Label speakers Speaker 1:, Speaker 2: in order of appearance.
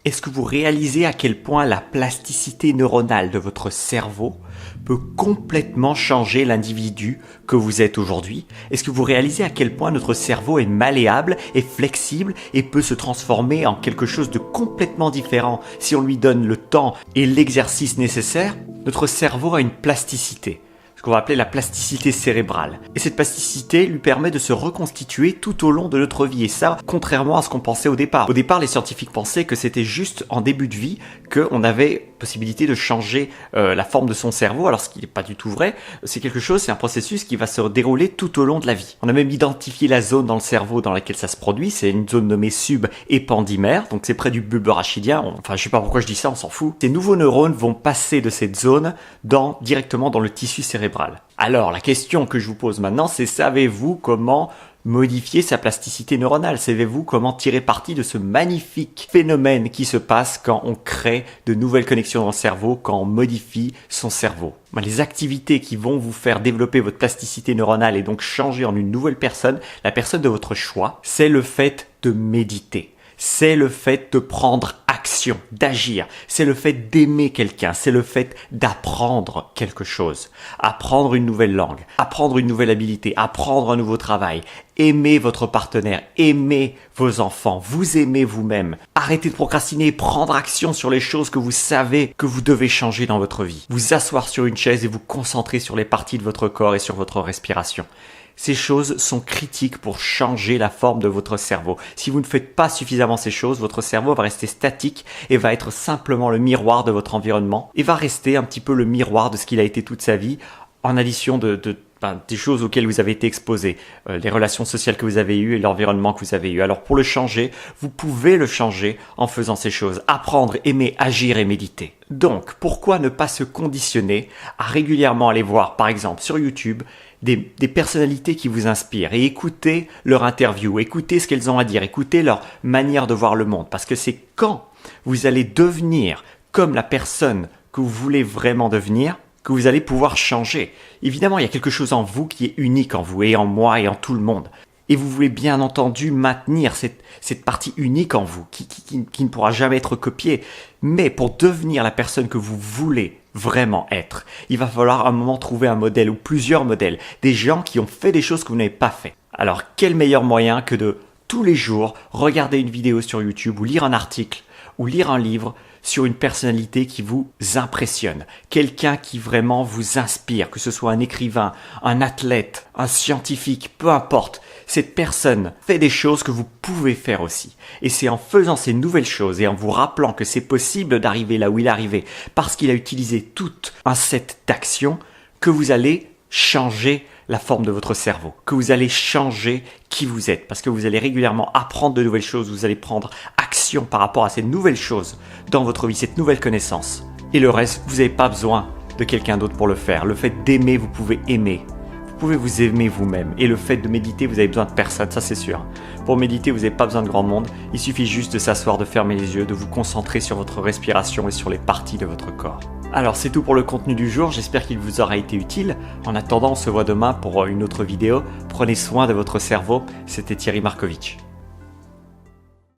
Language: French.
Speaker 1: Est-ce que vous réalisez à quel point la plasticité neuronale de votre cerveau peut complètement changer l'individu que vous êtes aujourd'hui? Est-ce que vous réalisez à quel point notre cerveau est malléable, est flexible et peut se transformer en quelque chose de complètement différent si on lui donne le temps et l'exercice nécessaire? Notre cerveau a une plasticité, ce qu'on va appeler la plasticité cérébrale. Et cette plasticité lui permet de se reconstituer tout au long de notre vie. Et ça, contrairement à ce qu'on pensait au départ. Au départ, les scientifiques pensaient que c'était juste en début de vie qu'on avait possibilité de changer la forme de son cerveau, alors ce qui n'est pas du tout vrai. C'est un processus qui va se dérouler tout au long de la vie. On a même identifié la zone dans le cerveau dans laquelle ça se produit. C'est une zone nommée subépandymère, donc c'est près du bulbe rachidien. Enfin, je sais pas pourquoi je dis ça, on s'en fout. Ces nouveaux neurones vont passer de cette zone directement dans le tissu cérébral. Alors, la question que je vous pose maintenant, c'est savez-vous comment modifier sa plasticité neuronale? Savez-vous comment tirer parti de ce magnifique phénomène qui se passe quand on crée de nouvelles connexions dans le cerveau, quand on modifie son cerveau? Les activités qui vont vous faire développer votre plasticité neuronale et donc changer en une nouvelle personne, la personne de votre choix, c'est le fait de méditer. C'est le fait de prendre action, d'agir. C'est le fait d'aimer quelqu'un. C'est le fait d'apprendre quelque chose. Apprendre une nouvelle langue. Apprendre une nouvelle habilité. Apprendre un nouveau travail. Aimer votre partenaire. Aimer vos enfants. Vous aimer vous-même. Arrêtez de procrastiner. Prendre action sur les choses que vous savez que vous devez changer dans votre vie. Vous asseoir sur une chaise et vous concentrer sur les parties de votre corps et sur votre respiration. Ces choses sont critiques pour changer la forme de votre cerveau. Si vous ne faites pas suffisamment ces choses, votre cerveau va rester statique et va être simplement le miroir de votre environnement et va rester un petit peu le miroir de ce qu'il a été toute sa vie en addition des choses auxquelles vous avez été exposé, les relations sociales que vous avez eues et l'environnement que vous avez eu. Alors pour le changer, vous pouvez le changer en faisant ces choses. Apprendre, aimer, agir et méditer. Donc, pourquoi ne pas se conditionner à régulièrement aller voir, par exemple, sur YouTube, des personnalités qui vous inspirent et écouter leur interview, écouter ce qu'elles ont à dire, écouter leur manière de voir le monde. Parce que c'est quand vous allez devenir comme la personne que vous voulez vraiment devenir que vous allez pouvoir changer. Évidemment, il y a quelque chose en vous qui est unique en vous et en moi et en tout le monde. Et vous voulez bien entendu maintenir cette partie unique en vous qui ne pourra jamais être copiée. Mais pour devenir la personne que vous voulez vraiment être, il va falloir à un moment trouver un modèle ou plusieurs modèles, des gens qui ont fait des choses que vous n'avez pas fait. Alors quel meilleur moyen que de tous les jours regarder une vidéo sur YouTube ou lire un article ou lire un livre sur une personnalité qui vous impressionne, quelqu'un qui vraiment vous inspire, que ce soit un écrivain, un athlète, un scientifique, peu importe. Cette personne fait des choses que vous pouvez faire aussi. Et c'est en faisant ces nouvelles choses et en vous rappelant que c'est possible d'arriver là où il est arrivé parce qu'il a utilisé tout un set d'actions que vous allez changer la forme de votre cerveau, que vous allez changer qui vous êtes, parce que vous allez régulièrement apprendre de nouvelles choses, vous allez prendre action par rapport à ces nouvelles choses dans votre vie, cette nouvelle connaissance. Et le reste, vous n'avez pas besoin de quelqu'un d'autre pour le faire. Le fait d'aimer, vous pouvez aimer. Vous pouvez vous aimer vous-même. Et le fait de méditer, vous avez besoin de personne, ça c'est sûr. Pour méditer, vous n'avez pas besoin de grand monde. Il suffit juste de s'asseoir, de fermer les yeux, de vous concentrer sur votre respiration et sur les parties de votre corps. Alors c'est tout pour le contenu du jour, j'espère qu'il vous aura été utile. En attendant, on se voit demain pour une autre vidéo. Prenez soin de votre cerveau, c'était Thierry Markovitch.